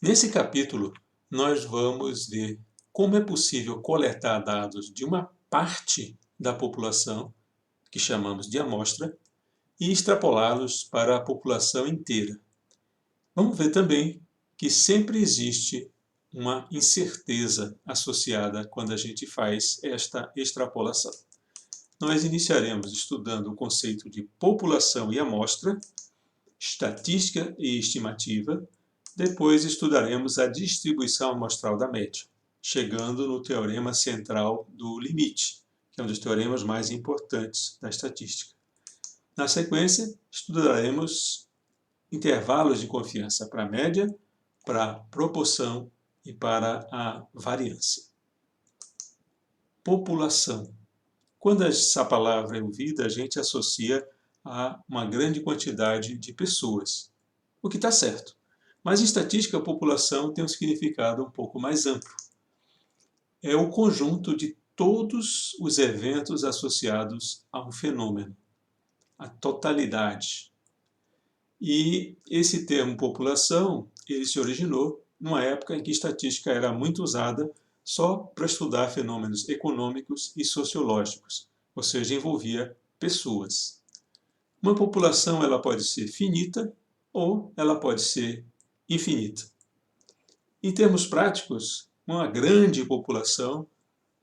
Nesse capítulo, nós vamos ver como é possível coletar dados de uma parte da população, que chamamos de amostra, e extrapolá-los para a população inteira. Vamos ver também que sempre existe uma incerteza associada quando a gente faz esta extrapolação. Nós iniciaremos estudando o conceito de população e amostra, estatística e estimativa. Depois estudaremos a distribuição amostral da média, chegando no teorema central do limite, que é um dos teoremas mais importantes da estatística. Na sequência, estudaremos intervalos de confiança para a média, para a proporção e para a variância. População. Quando essa palavra é ouvida, a gente associa a uma grande quantidade de pessoas, o que está certo. Mas em estatística, a população tem um significado um pouco mais amplo. É o conjunto de todos os eventos associados a um fenômeno, a totalidade. E esse termo população, ele se originou numa época em que estatística era muito usada só para estudar fenômenos econômicos e sociológicos, ou seja, envolvia pessoas. Uma população ela pode ser finita ou ela pode ser infinita. Em termos práticos, uma grande população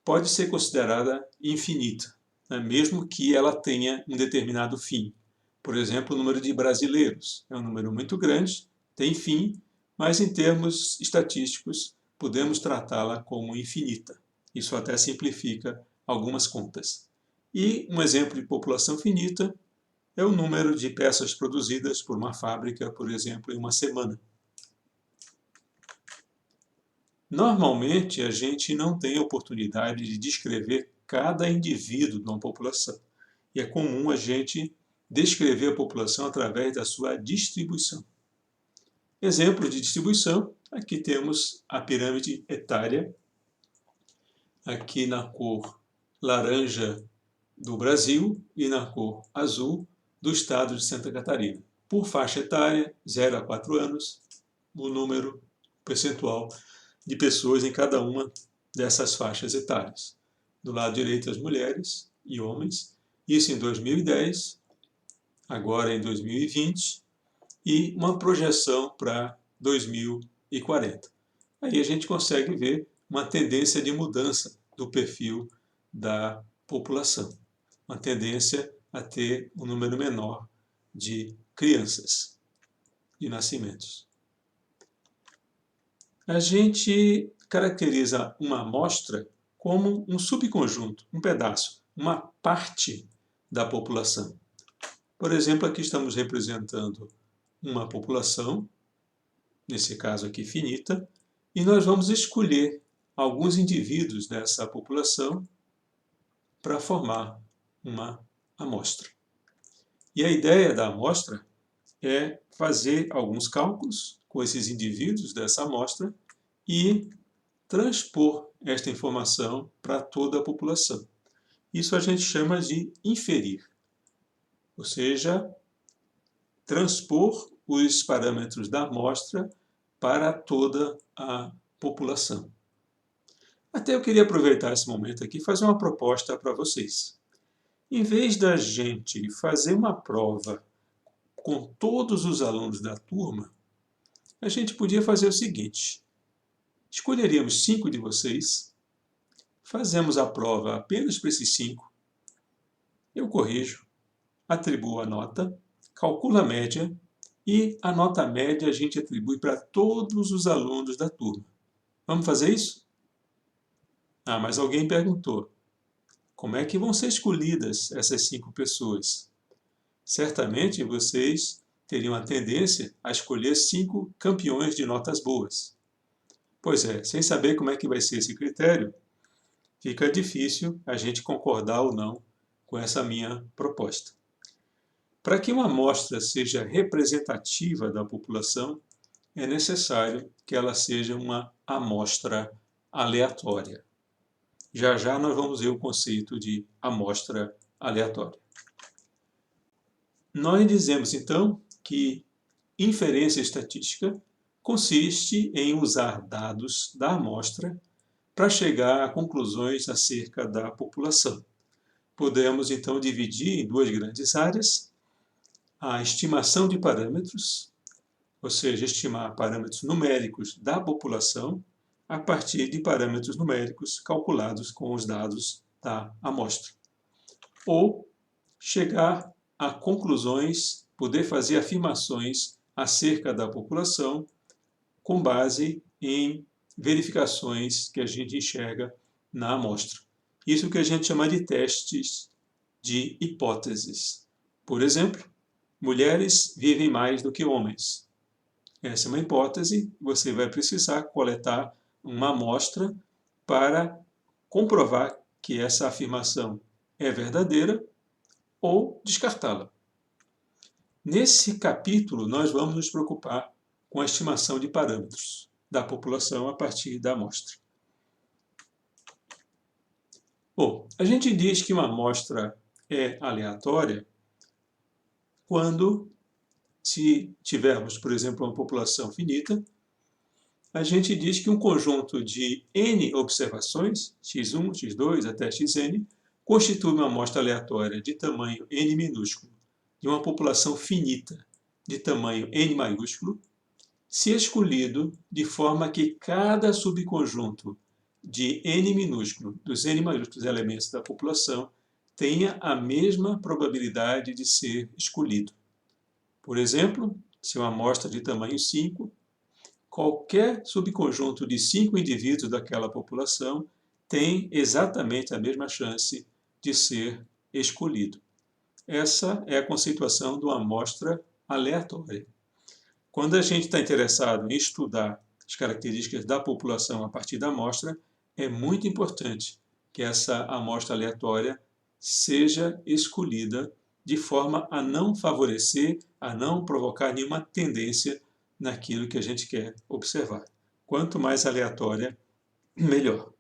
pode ser considerada infinita, né? Mesmo que ela tenha um determinado fim. Por exemplo, o número de brasileiros é um número muito grande, tem fim, mas em termos estatísticos podemos tratá-la como infinita. Isso até simplifica algumas contas. E um exemplo de população finita é o número de peças produzidas por uma fábrica, por exemplo, em uma semana. Normalmente, a gente não tem a oportunidade de descrever cada indivíduo de uma população. E é comum a gente descrever a população através da sua distribuição. Exemplo de distribuição, aqui temos a pirâmide etária, aqui na cor laranja do Brasil e na cor azul do estado de Santa Catarina. Por faixa etária, 0 a 4 anos, o número percentual de pessoas em cada uma dessas faixas etárias. Do lado direito, as mulheres e homens, isso em 2010, agora em 2020, e uma projeção para 2040. Aí a gente consegue ver uma tendência de mudança do perfil da população, uma tendência a ter um número menor de crianças, de nascimentos. A gente caracteriza uma amostra como um subconjunto, um pedaço, uma parte da população. Por exemplo, aqui estamos representando uma população, nesse caso aqui finita, e nós vamos escolher alguns indivíduos dessa população para formar uma amostra. E a ideia da amostra é fazer alguns cálculos com esses indivíduos dessa amostra e transpor esta informação para toda a população. Isso a gente chama de inferir, ou seja, transpor os parâmetros da amostra para toda a população. Até eu queria aproveitar esse momento aqui e fazer uma proposta para vocês. Em vez da gente fazer uma prova com todos os alunos da turma, a gente podia fazer o seguinte: escolheríamos 5 de vocês, fazemos a prova apenas para esses 5, eu corrijo, atribuo a nota, calculo a média e a nota média a gente atribui para todos os alunos da turma. Vamos fazer isso? Ah, mas alguém perguntou, como é que vão ser escolhidas essas 5 pessoas? Certamente vocês teriam a tendência a escolher 5 campeões de notas boas. Pois é, sem saber como é que vai ser esse critério, fica difícil a gente concordar ou não com essa minha proposta. Para que uma amostra seja representativa da população, é necessário que ela seja uma amostra aleatória. Já já nós vamos ver o conceito de amostra aleatória. Nós dizemos, então, que inferência estatística consiste em usar dados da amostra para chegar a conclusões acerca da população. Podemos, então, dividir em duas grandes áreas: a estimação de parâmetros, ou seja, estimar parâmetros numéricos da população a partir de parâmetros numéricos calculados com os dados da amostra. Ou chegar a conclusões, poder fazer afirmações acerca da população com base em verificações que a gente enxerga na amostra. Isso que a gente chama de testes de hipóteses. Por exemplo, mulheres vivem mais do que homens. Essa é uma hipótese, você vai precisar coletar uma amostra para comprovar que essa afirmação é verdadeira ou descartá-la. Nesse capítulo, nós vamos nos preocupar com a estimação de parâmetros da população a partir da amostra. Bom, a gente diz que uma amostra é aleatória quando, se tivermos, por exemplo, uma população finita, a gente diz que um conjunto de N observações, x1, x2 até xn, constitui uma amostra aleatória de tamanho n minúsculo de uma população finita de tamanho n maiúsculo, se escolhido de forma que cada subconjunto de n minúsculo dos n maiúsculos elementos da população tenha a mesma probabilidade de ser escolhido. Por exemplo, se uma amostra de tamanho 5, qualquer subconjunto de 5 indivíduos daquela população tem exatamente a mesma chance de ser escolhido. Essa é a conceituação de uma amostra aleatória. Quando a gente está interessado em estudar as características da população a partir da amostra, é muito importante que essa amostra aleatória seja escolhida de forma a não favorecer, a não provocar nenhuma tendência naquilo que a gente quer observar. Quanto mais aleatória, melhor.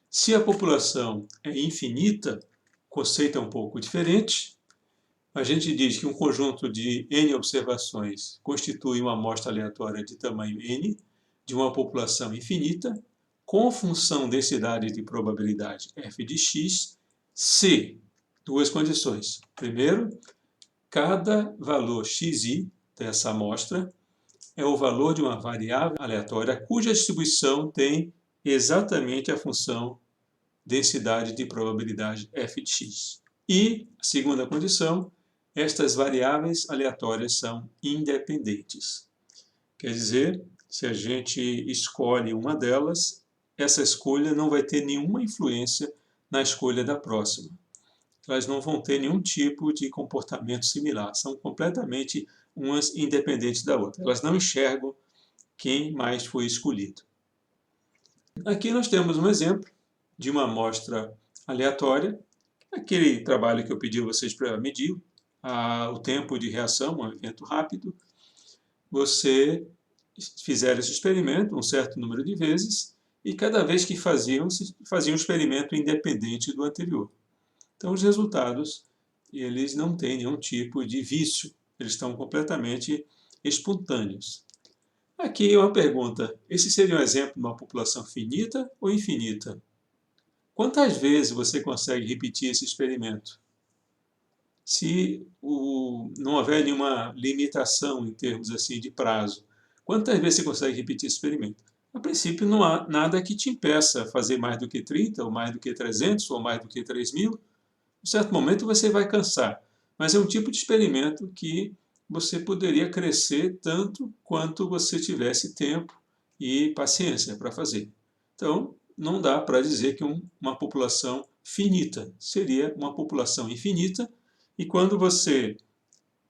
Se a população é infinita, o conceito é um pouco diferente. A gente diz que um conjunto de N observações constitui uma amostra aleatória de tamanho N, de uma população infinita, com função densidade de probabilidade f de x, se duas condições. Primeiro, cada valor xi dessa amostra é o valor de uma variável aleatória cuja distribuição tem exatamente a função densidade de probabilidade f de x. E, a segunda condição, estas variáveis aleatórias são independentes. Quer dizer, se a gente escolhe uma delas, essa escolha não vai ter nenhuma influência na escolha da próxima. Elas não vão ter nenhum tipo de comportamento similar, são completamente umas independentes da outra. Elas não enxergam quem mais foi escolhido. Aqui nós temos um exemplo de uma amostra aleatória, aquele trabalho que eu pedi a vocês para medir o tempo de reação, um evento rápido. Você fizer esse experimento um certo número de vezes e cada vez que faziam um experimento independente do anterior. Então os resultados, eles não têm nenhum tipo de vício, eles estão completamente espontâneos. Aqui uma pergunta, esse seria um exemplo de uma população finita ou infinita? Quantas vezes você consegue repetir esse experimento? Se não houver nenhuma limitação em termos assim de prazo, quantas vezes você consegue repetir esse experimento? A princípio não há nada que te impeça a fazer mais do que 30, ou mais do que 300, ou mais do que 3.000. Em certo momento você vai cansar, mas é um tipo de experimento que você poderia crescer tanto quanto você tivesse tempo e paciência para fazer. Então, não dá para dizer que uma população finita seria uma população infinita, e quando você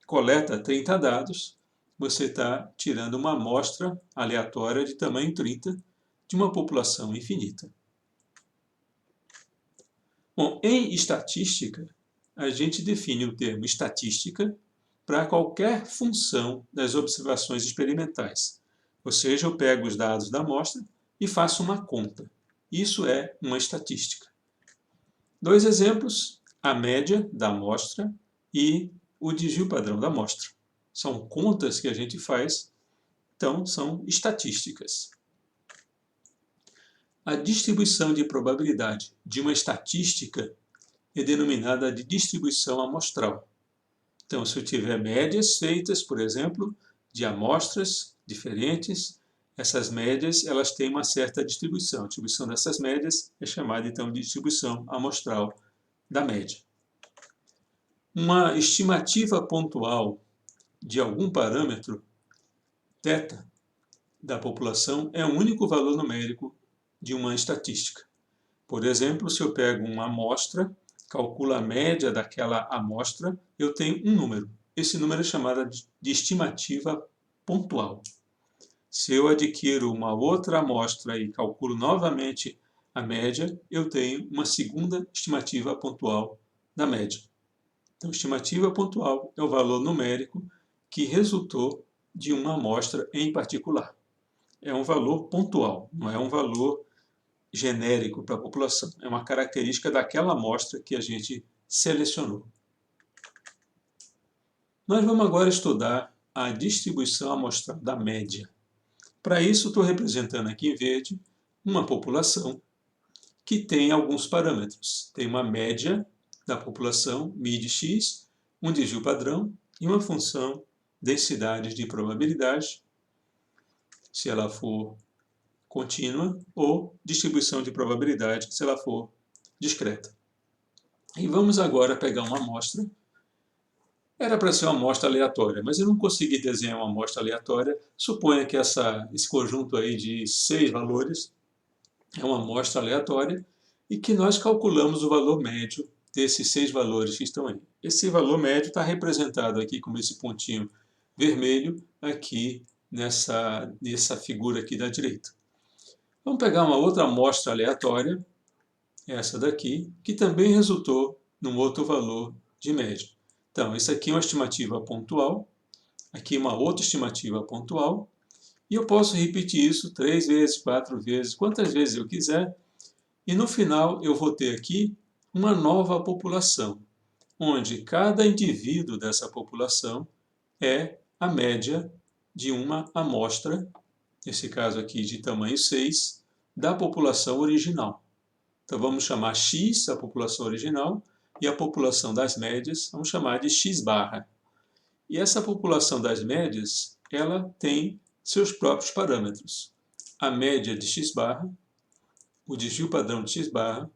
coleta 30 dados, você está tirando uma amostra aleatória de tamanho 30 de uma população infinita. Bom, em estatística, a gente define o termo estatística para qualquer função das observações experimentais. Ou seja, eu pego os dados da amostra e faço uma conta. Isso é uma estatística. Dois exemplos, a média da amostra e o desvio padrão da amostra. São contas que a gente faz Então, são estatísticas. A distribuição de probabilidade de uma estatística é denominada de distribuição amostral. Então, se eu tiver médias feitas, por exemplo, de amostras diferentes, essas médias elas têm uma certa distribuição. A distribuição dessas médias é chamada, então, de distribuição amostral da média. Uma estimativa pontual de algum parâmetro, θ, da população, é um único valor numérico de uma estatística. Por exemplo, se eu pego uma amostra, calculo a média daquela amostra, eu tenho um número. Esse número é chamado de estimativa pontual. Se eu adquiro uma outra amostra e calculo novamente a média, eu tenho uma segunda estimativa pontual da média. Então, estimativa pontual é o valor numérico que resultou de uma amostra em particular. É um valor pontual, não é um valor genérico para a população. É uma característica daquela amostra que a gente selecionou. Nós vamos agora estudar a distribuição amostral da média. Para isso, estou representando aqui em verde uma população que tem alguns parâmetros. Tem uma média da população, MID-X, um desvio padrão e uma função densidade de probabilidade, se ela for contínua, ou distribuição de probabilidade, se ela for discreta. E vamos agora pegar uma amostra. Era para ser uma amostra aleatória, mas eu não consegui desenhar uma amostra aleatória. Suponha que esse conjunto aí de 6 valores é uma amostra aleatória e que nós calculamos o valor médio desses 6 valores que estão aí. Esse valor médio está representado aqui como esse pontinho vermelho aqui nessa figura aqui da direita. Vamos pegar uma outra amostra aleatória, essa daqui, que também resultou num outro valor de média. Então, isso aqui é uma estimativa pontual, aqui uma outra estimativa pontual, e eu posso repetir isso 3 vezes, 4 vezes, quantas vezes eu quiser, e no final eu vou ter aqui uma nova população, onde cada indivíduo dessa população é a média de uma amostra, nesse caso aqui de tamanho 6, da população original. Então vamos chamar X a população original e a população das médias vamos chamar de X barra. E essa população das médias, ela tem seus próprios parâmetros. A média de X barra, o desvio padrão de X barra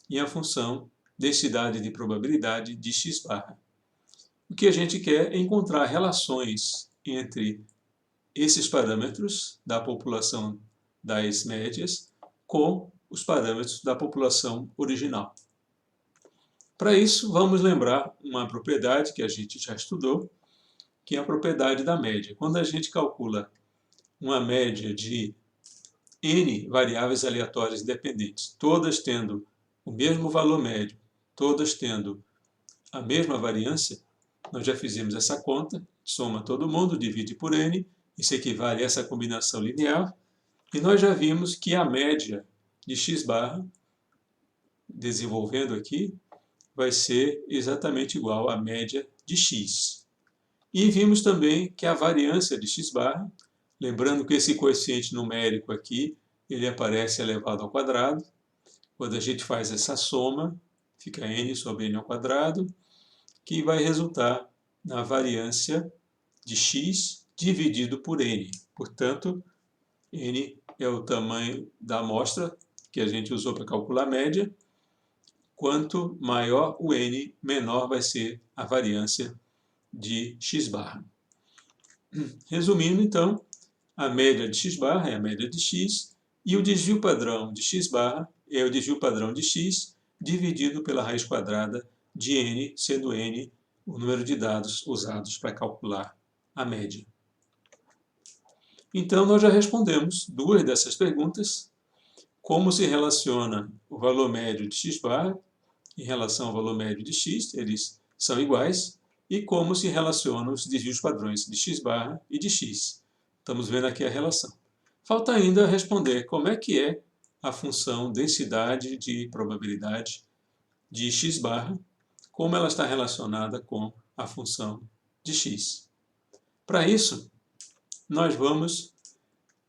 e a função densidade de probabilidade de X barra. O que a gente quer é encontrar relações entre esses parâmetros da população das médias com os parâmetros da população original. Para isso, vamos lembrar uma propriedade que a gente já estudou, que é a propriedade da média. Quando a gente calcula uma média de n variáveis aleatórias independentes, todas tendo o mesmo valor médio, todas tendo a mesma variância, nós já fizemos essa conta, soma todo mundo, divide por n, isso equivale a essa combinação linear, e nós já vimos que a média de x barra, desenvolvendo aqui, vai ser exatamente igual à média de x. E vimos também que a variância de x barra, lembrando que esse coeficiente numérico aqui, ele aparece elevado ao quadrado. Quando a gente faz essa soma, fica n sobre n ao quadrado, que vai resultar na variância de x dividido por n. Portanto, n é o tamanho da amostra que a gente usou para calcular a média. Quanto maior o n, menor vai ser a variância de x barra. Resumindo, então, a média de x barra é a média de x e o desvio padrão de x barra é o desvio padrão de x dividido pela raiz quadrada de n, sendo n o número de dados usados para calcular a média. Então, nós já respondemos 2 dessas perguntas. Como se relaciona o valor médio de x barra em relação ao valor médio de x, eles são iguais, e como se relacionam os desvios padrões de x barra e de x. Estamos vendo aqui a relação. Falta ainda responder como é que é a função densidade de probabilidade de x barra, como ela está relacionada com a função de x. Para isso, nós vamos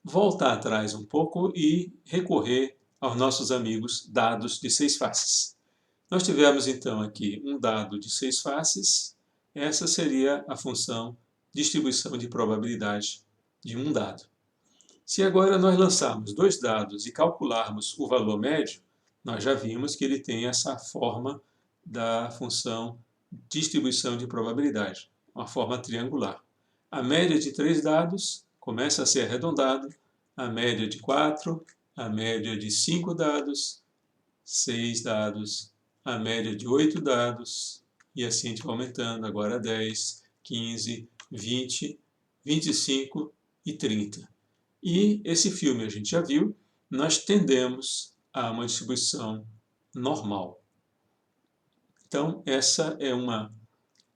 voltar atrás um pouco e recorrer aos nossos amigos dados de 6 faces. Nós tivemos então aqui um dado de 6 faces, essa seria a função distribuição de probabilidade de um dado. Se agora nós lançarmos 2 dados e calcularmos o valor médio, nós já vimos que ele tem essa forma da função distribuição de probabilidade, uma forma triangular. A média de 3 dados começa a ser arredondada, a média de 4, a média de 5 dados, 6 dados, a média de 8 dados, e assim a gente vai aumentando, agora 10, 15, 20, 25 e 30. E esse filme a gente já viu, nós tendemos a uma distribuição normal. Então, essa é uma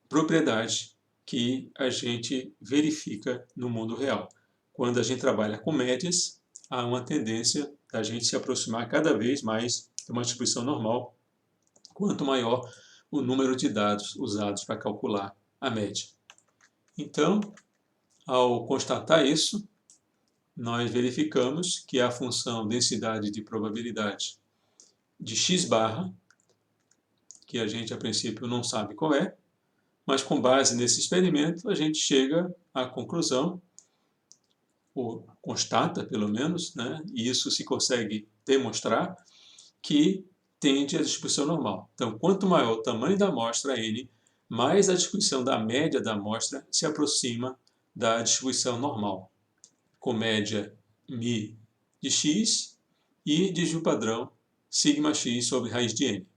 propriedade que a gente verifica no mundo real. Quando a gente trabalha com médias, há uma tendência da gente se aproximar cada vez mais de uma distribuição normal, quanto maior o número de dados usados para calcular a média. Então, ao constatar isso, nós verificamos que a função densidade de probabilidade de x barra, que a gente a princípio não sabe qual é, mas com base nesse experimento a gente chega à conclusão, ou constata pelo menos, né, e isso se consegue demonstrar, que tende à distribuição normal. Então, quanto maior o tamanho da amostra n, mais a distribuição da média da amostra se aproxima da distribuição normal, com média μ de x e desvio padrão sigma x sobre raiz de n.